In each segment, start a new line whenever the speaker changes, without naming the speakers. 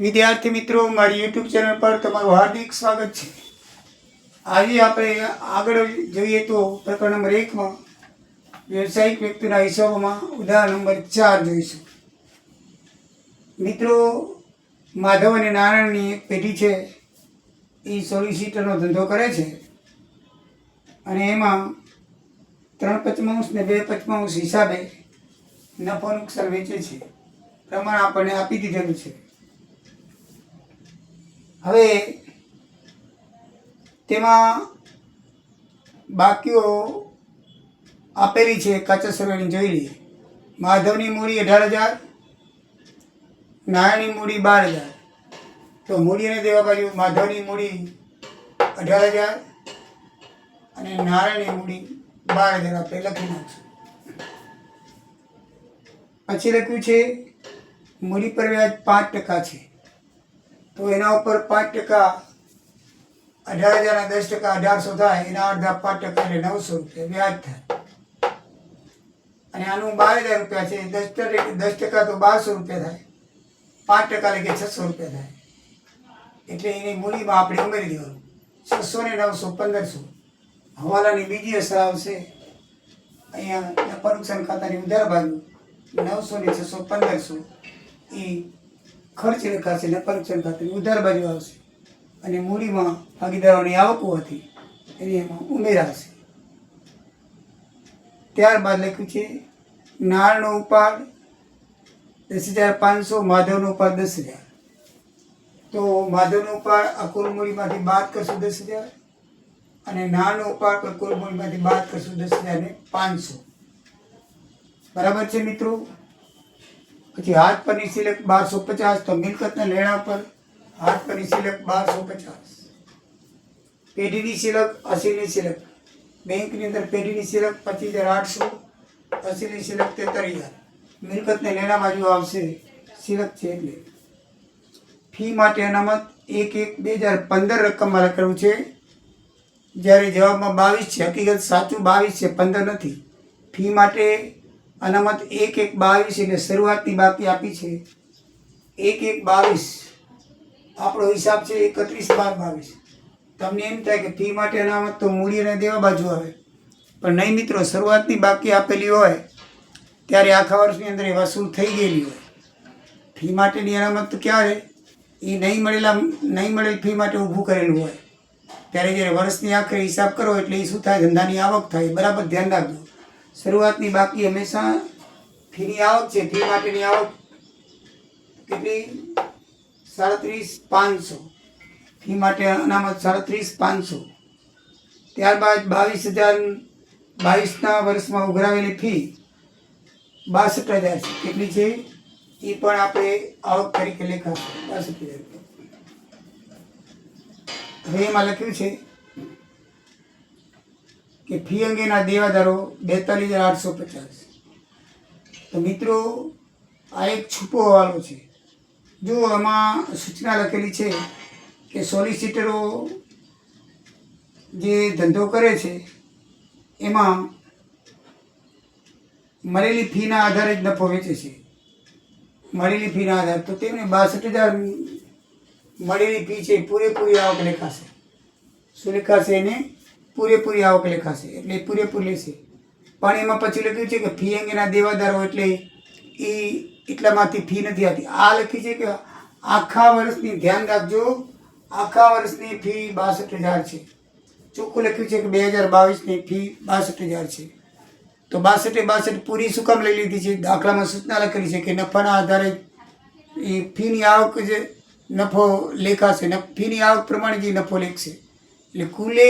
વિદ્યાર્થી મિત્રો, મારી યુટ્યુબ ચેનલ પર તમારું હાર્દિક સ્વાગત છે। આજે આપણે આગળ જોઈએ તો પ્રકરણ નંબર 1માં વ્યવસાયિક વ્યક્તિના હિસાબોમાં ઉદાહરણ નંબર 4 જોઈશું। મિત્રો, માધવ અને નારાયણની એક પેઢી છે, એ સોલિસિટરનો ધંધો કરે છે અને એમાં 3/5 ને 2/5 હિસાબે નફો નુકસાન વેચે છે, પ્રમાણ આપણને આપી દીધેલું છે। હવે તેમાં બાકીઓ આપેલી છે, કાચા સર્વેની જોઈ લઈએ। માધવની મૂડી 18,000, નારાયણની મૂડી 12,000। તો મૂડી અને દેવા બાજુ માધવની મૂડી 18,000 અને નારાયણની મૂડી 12,000 આપણે લખી નાખશું। પછી લખ્યું છે મૂડી પર વ્યાજ 5% છે, તો એના ઉપર 5%, 18,000 ના 10% 1800 થાય, એના અડધા 5% એટલે 900 રૂપિયા વ્યાજ થાય। અને આનું 12,000 રૂપિયા છે, 10% તો 1200 રૂપિયા થાય, 5% એટલે કે 600 રૂપિયા થાય। એટલે એની મૂડીમાં આપણે ઉમેરી દેવાનું 600 ને 900 1500। હવાલાની બીજી અસર આવશે, અહીંયા નફા નુકસાન ખાતાની ઉધાર બાજુ 900 ને 600 1500 એ ખર્ચ લખાશે, નફા નુકસાન ખાતાની ઉધાર બાજુ આવશે અને મૂડીમાં ભાગીદારોની આવકો હતી એની એમાં ઉમેરાશે। ત્યારબાદ લખ્યું છે નાણાંનો ઉપાડ 10,500, માધવનો ઉપાડ 10,000। તો માધવનો ઉપાડ આ કુલ મૂડીમાંથી બાદ કરશું 10,000 અને નાણાંનો ઉપાડ પર કુલ મૂડીમાંથી બાદ કરશું 10,500। બરાબર છે મિત્રો। પછી હાથ પરની સિલક 1250, તો મિલકતના લેણા પર હાથ પરની સિલક 1250। પેઢીની સિલક, અસીની સિલક, બેંકની અંદર પેઢીની સિલક 25,800, અસીની સિલક 43,000। મિલકતને લેણા બાજુ આવશે સિલક છે એટલે ફી માટે અનામત 1/1/2015 રકમમાં લખેલું છે, જ્યારે જવાબમાં 22 છે, હકીકત સાચું 22 છે, 15 નથી। ફી માટે અનામત 1/1/22 એટલે શરૂઆતની બાકી આપી છે 1/1/22। આપણો હિસાબ છે 31/12/22। તમને એમ થાય કે ફી માટે અનામત તો મૂડી અને દેવા બાજુ આવે, પણ નહીં મિત્રો, શરૂઆતની બાકી આપેલી હોય ત્યારે આખા વર્ષની અંદર એ વસૂલ થઈ ગયેલી હોય। ફી માટેની અનામત ક્યારે એ નહીં મળેલ ફી માટે ઊભું કરેલું હોય, ત્યારે જ્યારે વર્ષની આખરે હિસાબ કરો એટલે એ શું થાય, ધંધાની આવક થાય। બરાબર ધ્યાન રાખજો, શરૂઆતની બાકી હંમેશા ફીની આવક છે, ફી માટેની આવક કેટલી 37,500, ફી માટે અનામત 37,500। ત્યારબાદ 22,022ના વર્ષમાં ઉઘરાવેલી ફી 62,000 છે, કેટલી છે એ પણ આપણે આવક તરીકે લેખાશે 62,000 રૂપિયા। હવે એમાં લખ્યું છે કે ફી અંગેના દેવાદારો 42,850। તો મિત્રો, આ એક છૂપો હવાલો છે। જો આમાં સૂચના લખેલી છે કે સોલિસિટરો જે ધંધો કરે છે એમાં મળેલી ફીના આધારે જ નફો વેચે છે, મળેલી ફીના આધારે, તો તેમને 62,000 મળેલી ફી છે પૂરેપૂરી આવક લેખાશે। શું લેખાશે? એને પૂરેપૂરી આવક લેખાશે, એટલે પૂરેપૂરી લેશે। પણ એમાં પછી લખ્યું છે કે ફી અંગેના દેવાદારો, એટલે એ એટલામાંથી ફી નથી આવતી। આ લખી છે કે આખા વર્ષની, ધ્યાન રાખજો, આખા વર્ષની ફી 62,000 છે। ચોખ્ખું લખ્યું છે કે 2022ની ફી 62,000 છે। તો 62 પૂરી શું કામ લઈ લીધી છે? દાખલામાં સૂચના લખેલી છે કે નફાના આધારે એ ફીની આવક જે નફો લેખાશે, ફીની આવક પ્રમાણે જે નફો લેખશે, એટલે કુલે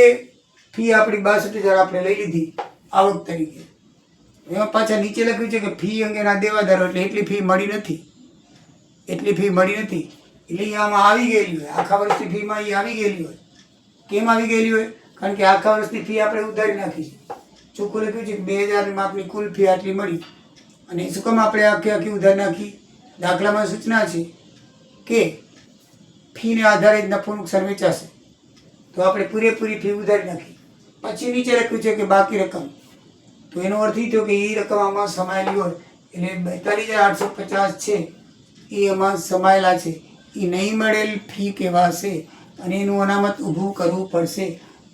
ફી આપણી 62,000 આપણે લઈ લીધી આવક તરીકે। એમાં પાછા નીચે લખ્યું છે કે ફી અંગેના દેવાદારો, એટલે એટલી ફી મળી નથી, એટલી ફી મળી નથી, એટલે એ આમાં આવી ગયેલી હોય, આખા વર્ષની ફીમાં એ આવી ગયેલી હોય। કેમ આવી ગયેલી હોય? કારણ કે આખા વર્ષની ફી આપણે ઉધારી નાખી છે। ચોખ્ખું લખ્યું છે કે 2,000 માપની કુલ ફી આટલી મળી, અને શું કામ આપણે આખી ઉધાર નાખી? દાખલામાં સૂચના છે કે ફીને આધારે જ નફો નુકસાન વેચાશે, તો આપણે પૂરેપૂરી ફી ઉધારી નાખી। પછી નીચે લખ્યું છે કે બાકી રકમ, તો એનો અર્થ એ થયો કે એ રકમ આમાં સમાયેલી હોય, એટલે 42,850 છે એ એમાં સમાયેલા છે, એ નહીં મળેલ ફી કહેવાશે અને એનું અનામત ઊભું કરવું પડશે.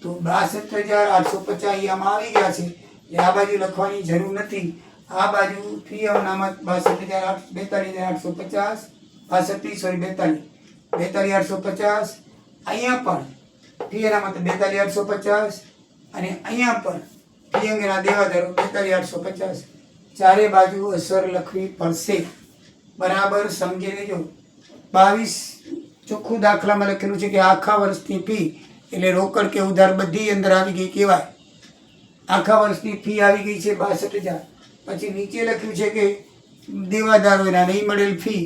તો 62,850 અહીંયામાં આવી ગયા છે એટલે આ બાજુ લખવાની જરૂર નથી. આ બાજુ ફી અનામત 42,850 42,850 અહીંયા પણ ફી અનામત 42,850 અને અહીંયા પણ ફી અંગેના દેવાદારો 42,850. ચારે બાજુ અસર લખવી પડશે. બરાબર સમજી લેજો. 22 ચોખ્ખું દાખલામાં લખેલું છે કે આખા વર્ષની ફી એટલે રોકડ કે ઉધાર બધી અંદર આવી ગઈ કહેવાય. આખા વર્ષની ફી આવી ગઈ છે 62,000. પછી નીચે લખ્યું છે કે દેવાદારો એના નહીં મળેલ ફી,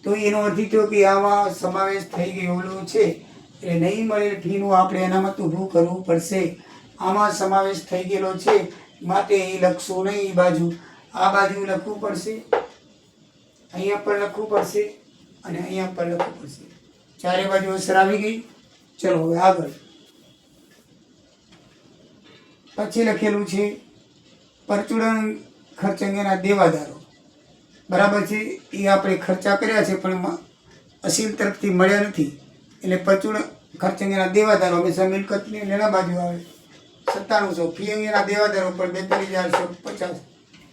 તો એનો અર્થ થયો કે આમાં સમાવેશ થઈ ગયેલો છે એટલે નહીં મળેલ ફીનું આપણે અનામત ઊભું કરવું પડશે. આમાં સમાવેશ થઈ ગયેલો છે માટે એ લખશું નહીં. એ બાજુ આ બાજુ લખવું પડશે, અહીંયા પણ લખવું પડશે અને અહીંયા પણ લખવું પડશે. ચારે બાજુ અસર આવી ગઈ. ચલો હવે આગળ. પછી લખેલું છે પરચુરણ ખર્ચ અંગેના દેવાદારો. બરાબર છે, એ આપણે ખર્ચા કર્યા છે પણ અસીલ તરફથી મળ્યા નથી એટલે પરચુરણ ખર્ચ અંગેના દેવાદારો હંમેશા મિલકતની લેણા બાજુ આવે. 9700 ફી અંગેના દેવાદારો પર 42,850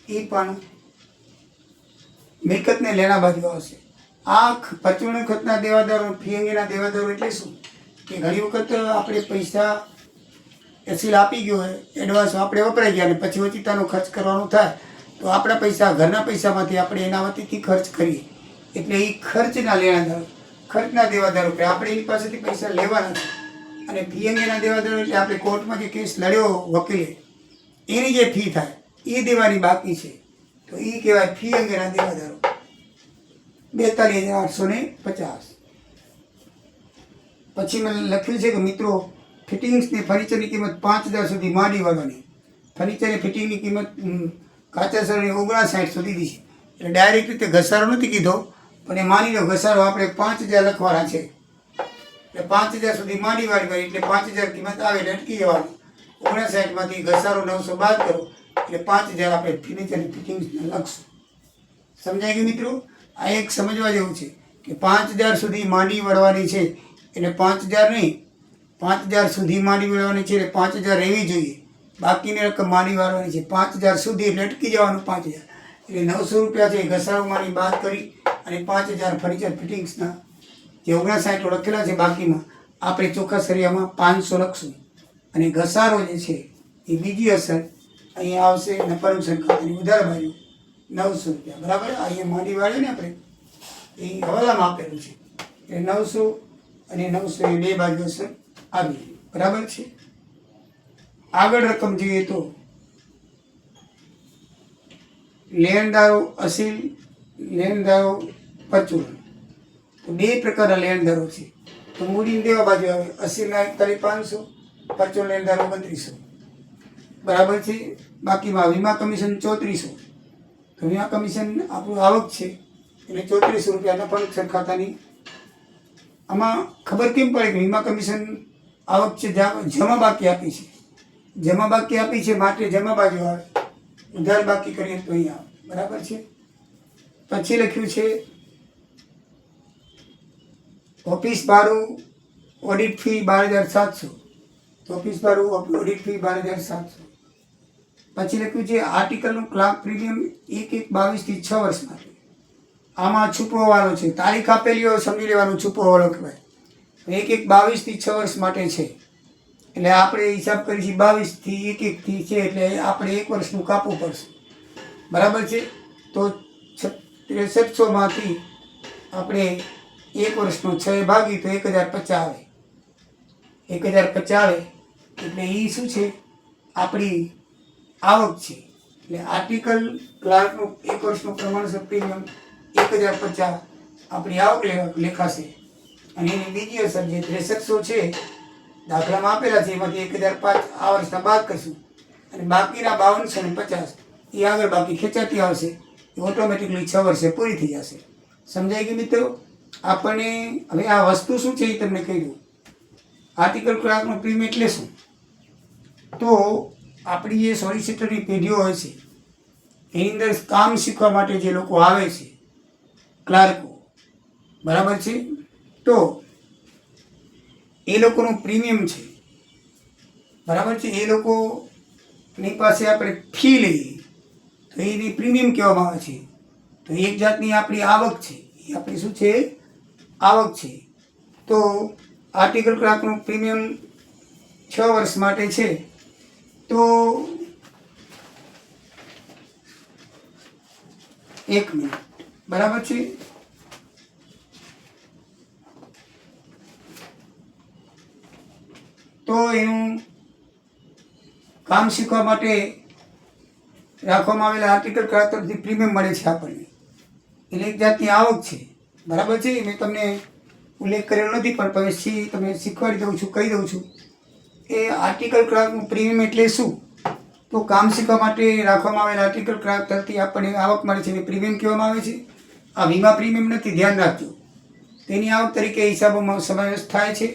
એ પણ મિલકતને લેણા બાજુ આવશે. આ પરચુરણ ખર્ચના દેવાદારો ફી અંગેના દેવાદારો એટલે શું કે ઘણી વખત આપણે પૈસા અસીલ આપી ગયો હોય, એડવાન્સ આપણે વપરાઈ ગયા અને પછી ઓચિતાનો ખર્ચ કરવાનો થાય તો આપણા પૈસા ઘરના પૈસામાંથી આપણે એના વતીથી ખર્ચ કરીએ એટલે એ ખર્ચના લેણાદારો, ખર્ચના દેવાદારો કે આપણે એની પાસેથી પૈસા લેવાના છે. અને ફી અંગેના દેવાદારો એટલે આપણે કોર્ટમાં જે કેસ લડ્યો વકીલે એની જે ફી થાય એ દેવાની બાકી છે તો એ કહેવાય ફી અંગેના દેવાદારો 42,850. પછી મેં લખ્યું છે કે મિત્રો ફિટિંગ્સની ફર્નિચરની કિંમત 5,000 સુધી માંડી વાળવાની. ફર્નિચરની ફિટિંગની કિંમત કાચા સરની 59 સુધીની છે એટલે ડાયરેક્ટ રીતે ઘસારો નથી કીધો પણ એ માની લો ઘસારો આપણે 5,000 લખવાના છે એટલે 5,000 સુધી માંડી વાળવાની એટલે 5,000 કિંમત આવે એટલે અટકી જવાનું. 59માંથી ઘસારો 900 બાદ કરો એટલે 5,000 આપણે ફર્નિચરની ફિટિંગ્સને લખશું. સમજાય ગયું મિત્રો? આ એક સમજવા જેવું છે કે 5,000 સુધી માંડી વળવાની છે એટલે 5,000 નહીં, 5,000 સુધી માંડી વળવાની છે એટલે 5,000 રહેવી જોઈએ. બાકીની રકમ માંડી વાળવાની છે 5,000 સુધી એટલે અટકી જવાનું 5,000 એટલે 900 રૂપિયા છે ઘસારોમાંની બાદ કરી અને 5,000 ફર્નિચર ફિટિંગ્સના જે 59 લખેલા છે બાકીમાં આપણે ચોખ્ખા સરિયામાં 500 લખશું. અને ઘસારો જે છે એ બીજી અસર અહીંયા આવશે નફા નુકસાન ખાતાની ઉધાર બાજુ 900 રૂપિયા. બરાબર, અહીંયા માંડી વાળીએ ને આપણે એ હવાલામાં આપેલું છે એટલે 900 અને 900 એ બે બાજુ અસર આવી. બરાબર છે. આગળ રકમ જોઈએ તો લેણદારો અસીલ, લેણદારો પરચુરણ. તો બે પ્રકારના લેણદારો છે. તો મૂડી દેવા બાજુ આવે અસીલના 41,500, પરચુરણ લેણદારો 3200. બરાબર છે. બાકીમાં વીમા કમિશન 3400. તો વીમા કમિશન આપણું આવક છે એટલે 3400 રૂપિયા નફા નુકસાન ખાતાની. આમાં ખબર કેમ પડે કે વીમા કમિશન આવક છે જમા બાકી આપી છે, જમા બાકી આપી છે માટે જમા બાજુ આવે, ઉધાર બાકી કરીએ તો અહીંયા આવે. બરાબર છે. પછી લખ્યું છે ઓફિસ ભાડું ઓડિટ ફી 12,700. તો ઓફિસ ભાડું ઓડિટ ફી 12,700. પછી લખ્યું છે આર્ટિકલનું ક્લાર્ક પ્રીમિયમ 1/1/22 થી 6 વર્ષ માટે. આમાં છૂપવાવાળો છે, તારીખ આપેલી હોય સમજી લેવાનું છૂપવાવાળો કહેવાય. 1/1/22 થી 6 વર્ષ માટે છે એટલે આપણે હિસાબ કરી છીએ 22 થી 1/1 થી છે એટલે આપણે 1 વર્ષનું કાપવું પડશે. બરાબર છે. તો 6300માંથી આપણે 1 વર્ષનું 6 ભાગી તો 1,050 આવે. 1,050 આવે એટલે એ શું છે આપણી આવક છે. એટલે આર્ટિકલ ક્લાર્કનું 1 વર્ષનું પ્રમાણસર પ્રીમિયમ 1,050 આપણી આવક લેખાશે. અને એની બીજી અસર જે 6300 છે દાખલામાં આપેલા છે એમાંથી 1,005 આ વર્ષના બાદ કરશું અને બાકીના 5250 એ આગળ બાકી ખેંચાતી આવશે. એ ઓટોમેટિકલી 6 વર્ષે પૂરી થઈ જશે. સમજાઈ ગયું મિત્રો? આપણને હવે આ વસ્તુ શું છે એ તમને કહી દઉં. આર્ટિકલ ક્લાર્કનું પ્રીમિયમ એટલે શું? તો આપણી જે સોલિસિટરની પેઢીઓ હોય છે એની અંદર કામ શીખવા માટે જે લોકો આવે છે ક્લાર્કો, બરાબર છે, તો એ લોકોનું પ્રીમિયમ છે, બરાબર છે, એ લોકોની પાસે આપણે ફી લઈએ તો એની પ્રીમિયમ કહેવામાં આવે છે. તો એક જાતની આપણી આવક છે, એ આપણી શું છે? આવક છે. તો આર્ટિકલ ક્લાર્કનું પ્રીમિયમ 6 વર્ષ માટે છે. તો 1 મિનિટ, બરાબર છે. તો એનું કામ શીખવા માટે રાખવામાં આવેલા આર્ટિકલ ક્લાર્ક તરફથી પ્રીમિયમ મળે છે આપણને, એટલે એક જાતની આવક છે, બરાબર છે. મેં તમને ઉલ્લેખ કરેલો નથી પણ પછી તમે શીખવાડી દઉં છું, કહી દઉં છું. એ આર્ટિકલ ક્લાર્કનું પ્રીમિયમ એટલે શું? તો કામ શીખવા માટે રાખવામાં આવેલા આર્ટિકલ ક્લાર્ક તરફથી આપણને આવક મળે છે એને પ્રીમિયમ કહેવામાં આવે છે. આ વીમા પ્રીમિયમ નથી, ધ્યાન રાખજો. તેની આવક તરીકે હિસાબોમાં સમાવેશ થાય છે.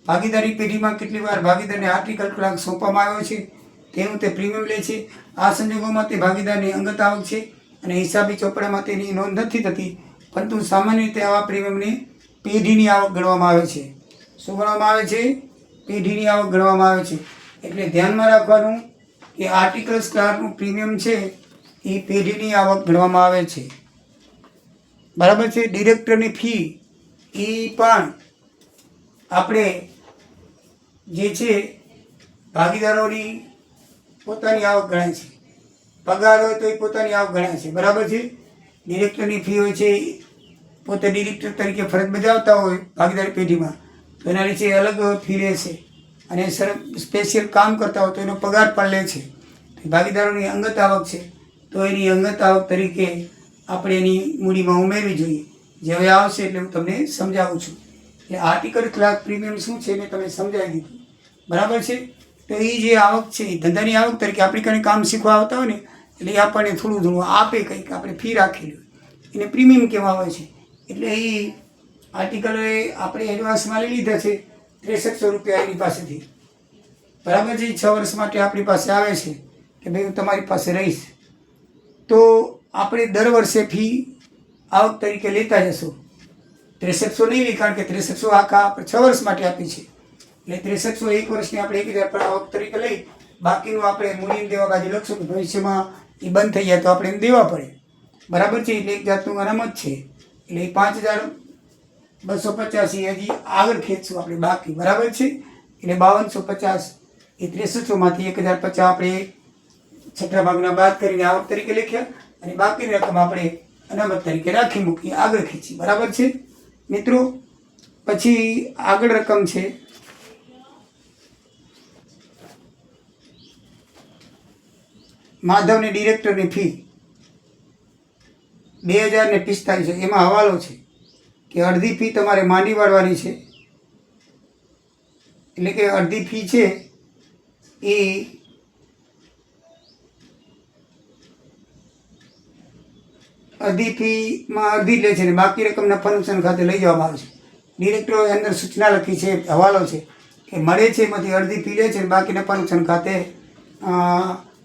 ભાગીદારી પેઢીમાં કેટલી વાર ભાગીદારને આર્ટિકલ ક્લાર્ક સોંપવામાં આવ્યો છે તેનું તે પ્રીમિયમ લે છે. આ સંજોગોમાં તે ભાગીદારની અંગત આવક છે અને હિસાબી ચોપડામાં તેની નોંધ નથી થતી, પરંતુ સામાન્ય રીતે આવા પ્રીમિયમને પેઢીની આવક ગણવામાં આવે છે. શું ગણવામાં આવે છે? પેઢીની આવક ગણવામાં આવે છે. એટલે ધ્યાનમાં રાખવાનું કે આર્ટિકલ ક્લાર્કનું પ્રીમિયમ છે એ પેઢીની આવક ગણવામાં આવે છે, બરાબર છે. ડિરેક્ટરની ફી એ પણ આપણે જે છે ભાગીદારોની પોતાની આવક ગણાય છે. પગાર હોય તો એ પોતાની આવક ગણાય છે, બરાબર છે. ડિરેક્ટરની ફી હોય છે, પોતે ડિરેક્ટર તરીકે ફરજ બજાવતા હોય ભાગીદારી પેઢીમાં તો એના નીચે અલગ ફી લે છે, અને સ્પેશિયલ કામ કરતા હોય તો એનો પગાર પણ લે છે. ભાગીદારોની અંગત આવક છે તો એની અંગત આવક તરીકે આપણે એની મૂડીમાં ઉમેરવી જોઈએ. જે હવે આવશે એટલે હું તમને સમજાવું છું. એટલે આર્ટિકલ ક્લાર્ક પ્રીમિયમ શું છે મેં તમને સમજાવી દીધું, બરાબર છે. તો એ જે આવક છે એ ધંધાની આવક તરીકે આપણી કંઈ કામ શીખવા આવતા હોય ને એટલે એ આપણને થોડું થોડું આપે, કંઈક આપણે ફી રાખેલી હોય એને પ્રીમિયમ કહેવામાં આવે છે. એટલે એ આર્ટિકલ આપણે એડવાન્સમાં લઈ લીધા છે 6300 રૂપિયા એની પાસેથી, બરાબર છે. 6 વર્ષ માટે આપણી પાસે આવે છે કે ભાઈ હું તમારી પાસે રહીશ, તો આપણે દર વર્ષે ફી આવક તરીકે લેતા જશું. 6300 નહીં લઈ, કારણ કે 6300 આખા આપણે 6 વર્ષ માટે આપી છે. એટલે 6300 એક વર્ષની આપણે 1000 પર આવક તરીકે લઈ, બાકીનું આપણે મૂડીને દેવા બાજુ લખશું કે ભવિષ્યમાં એ બંધ થઈ જાય તો આપણે એને દેવા પડે, બરાબર છે. એટલે એક જાતનું અનામત છે. એટલે 5250 હજી આગળ ખેંચશું આપણે બાકી, બરાબર છે. એટલે 5250 એ 6300માંથી 1050 આપણે છઠ્ઠા ભાગના બાદ કરીને આવક તરીકે લખ્યા, અને બાકીની રકમ આપણે અનામત તરીકે રાખી મૂકી, આગળ ખેંચી, બરાબર છે મિત્રો. પછી આગળ રકમ છે માધવની ડિરેક્ટરની ફી 2045. એમાં હવાલો છે કે અડધી ફી તમારે માંડી વાળવાની છે, એટલે કે અડધી ફી છે એ અડધી ફીમાં અડધી લે છે ને બાકી રકમ નફા નુકસાન ખાતે લઈ જવામાં આવે છે. ડિરેક્ટરોએ અંદર સૂચના લખી છે, હવાલો છે કે મળે છે એમાંથી અડધી ફી લે છે અને બાકી નફા નુકસાન ખાતે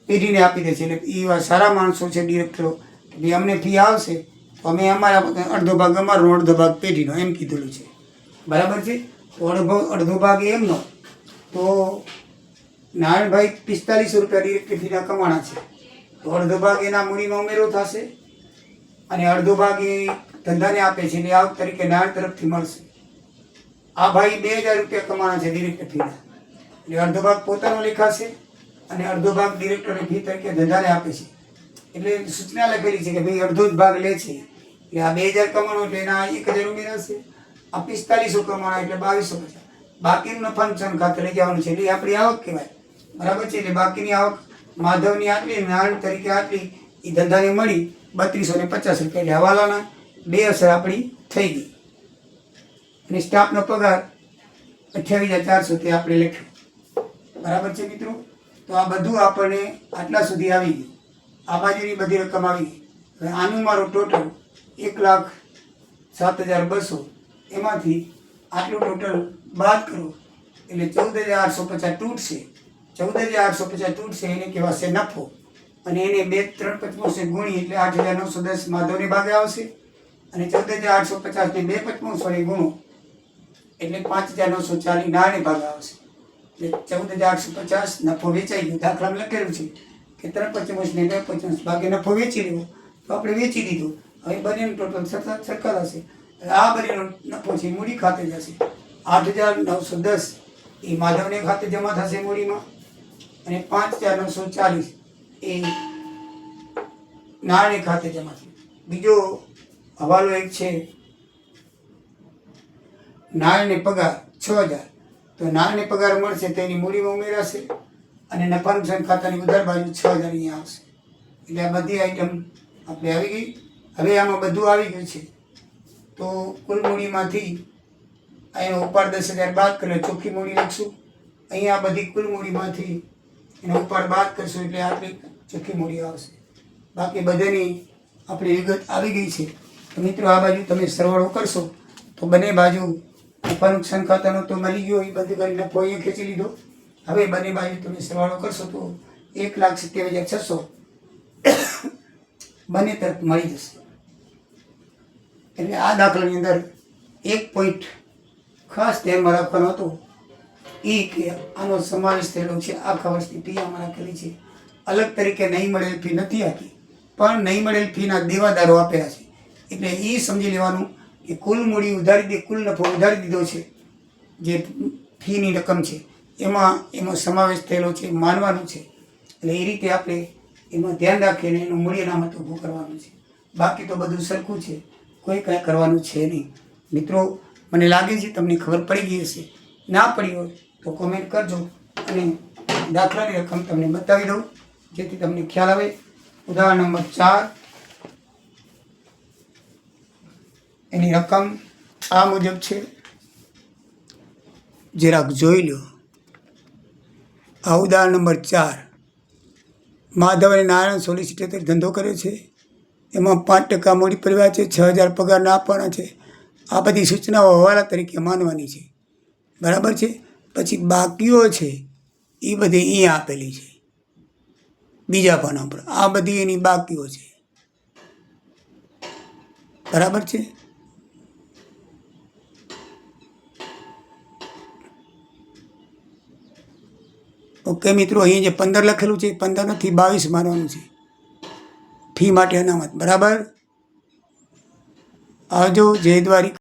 પેઢીને આપી દે છે. એટલે એવા સારા માણસો છે ડિરેક્ટરો કે ભાઈ અમને ફી આવશે તો અમે અમારા અડધો ભાગ અમારો, અડધો ભાગ પેઢીનો, એમ કીધેલું છે, બરાબર છે. તો અડધો ભાગ એમનો, તો નારાયણભાઈ 4500 રૂપિયા ડિરેક્ટર ફીના કમાણા છે, તો અડધો ભાગ એના મૂડીમાં ઉમેરો થશે અને અડધો ભાગ એ ધંધાને આપે છે, એટલે આવક તરીકે નારાયણ તરફથી મળશે. આ ભાઈ 2000 રૂપિયા કમાણા છે ડિરેક્ટર ફીના, એટલે અડધો ભાગ પોતાનો લેખાશે અને અડધો ભાગ ડિરેક્ટરની ફી તરીકે ધંધાને આપે છે. એટલે સૂચના લખેલી છે કે ભાઈ અડધો જ ભાગ લે છે, એટલે આ 2000 કમાણો એટલે એના 1000 ઉમેરાશે, આ 4500 કમાણા એટલે 2250, બાકીનું નફા નુકસાન ખાતે લઈ જવાનું છે, એટલે આપણી આવક કહેવાય, બરાબર છે. એટલે બાકીની આવક માધવની આટલી, નારાયણ તરીકે આટલી, એ ધંધાને મળી 3250 રૂપિયા. એટલે હવાલાના 2 અસર આપણી થઈ ગઈ, અને સ્ટાફનો પગાર 28400 તે આપણે લખ્યું, બરાબર છે મિત્રો. તો આ બધું આપણને આટલા સુધી આવી ગયું, આ બાજુની બધી રકમ આવી ગઈ. હવે આનું મારું ટોટલ 1,07,200, એમાંથી આટલું ટોટલ બાદ કરો એટલે 14,850 તૂટશે. 14,850 તૂટશે એને કહેવાશે નફો, અને એને 2,355 ગુણી એટલે 8,910 માધવની ભાગે આવશે, અને 14,850 ને 2,500 ગુણો એટલે 5,940 નાણે ભાગ આવશે. એટલે 14,850 નફો વેચાઈ ગયો. દાખલામાં લખેલું છે કે 3/55 ને 2/55 ભાગે નફો વેચી લેવો, તો આપણે વેચી દીધો. હવે બંનેનું ટોટલ સરખા થશે. આ બંનેનો નફો છે મૂડી ખાતે જશે. 8,910 એ માધવને ખાતે જમા થશે મૂડીમાં, અને 5,940 એ નાણાંની ખાતે જમા થશે. બીજો હવાલો એક છે નાણાંની પગાર 6,000. તો નાણાંની પગાર મળશે તો એની મૂડીમાં ઉમેરાશે, અને નફા નુકસાન ખાતાની ઉધાર બાજુ 6,000 અહીંયા આવશે. એટલે આ બધી આઈટમ આપણે આવી ગઈ. હવે આમાં બધું આવી ગયું છે. તો કુલ મૂડીમાંથી એનો ઉપાડ 10,000 બાદ કરે ચોખ્ખી મૂડી લખશું. અહીંયા બધી કુલ મૂડીમાંથી એનો ઉપાડ બાદ કરશું એટલે આપણી ચોખ્ખી મૂડી આવશે. બાકી બધાની આપણી વિગત આવી ગઈ છે. તો મિત્રો આ બાજુ તમે સરવાળો કરશો તો બંને બાજુ નફા નુકસાન ખાતાનો તો મળી ગયો, એ બધું કરી નફો અહીંયા ખેંચી લીધો. હવે બંને બાજુ તમે સરવાળો કરશો તો 1,70,600 બંને તરફ મળી જશે. એટલે આ દાખલાની અંદર એક પોઈન્ટ ખાસ ધ્યાનમાં રાખવાનો હતો એ કે આનો સમાવેશ થયેલો છે. આખા વર્ષની ફી આમાં રાખેલી છે. અલગ તરીકે નહીં મળેલ ફી નથી આપી, પણ નહીં મળેલ ફીના દેવાદારો આપેલા છે. એટલે એ સમજી લેવાનું કે કુલ મૂડી ઉધારી દે, કુલ નફો ઉધારી દીધો છે, જે ફીની રકમ છે એમાં સમાવેશ થયેલો છે, માનવાનું છે. એટલે એ રીતે આપણે એમાં ધ્યાન રાખીને એનું મૂલ્ય અનામત ઊભું કરવાનું છે. બાકી તો બધું સરખું છે, કોઈ કાંઈ કરવાનું છે નહીં. મિત્રો મને લાગે છે તમને ખબર પડી ગઈ હશે. ના પડી હોય તો કોમેન્ટ કરજો, અને દાખલાની રકમ તમને બતાવી દઉં જેથી તમને ખ્યાલ આવે. ઉદાહરણ નંબર 4, એની રકમ આ મુજબ છે, જરાક જોઈ લો. આ ઉદાહરણ નંબર 4, માધવ અને નારાયણ સોલિસિટર ધંધો કરે છે. એમાં 5% મૂડી પરિવાર છે, 6,000 પગારના આપવાના છે. આ બધી સૂચનાઓ હવાલા તરીકે માનવાની છે, બરાબર છે. પછી બાકીઓ છે એ બધી અહીંયા આપેલી છે બીજા પાના પર. આ બધી એની બાકીઓ છે, બરાબર છે. ઓકે મિત્રો, અહીં જે 15 લખેલું છે 15 નથી 22 માનવાનું છે ફી માટે અનામત, બરાબર. આવજો. જય દ્વારિકા.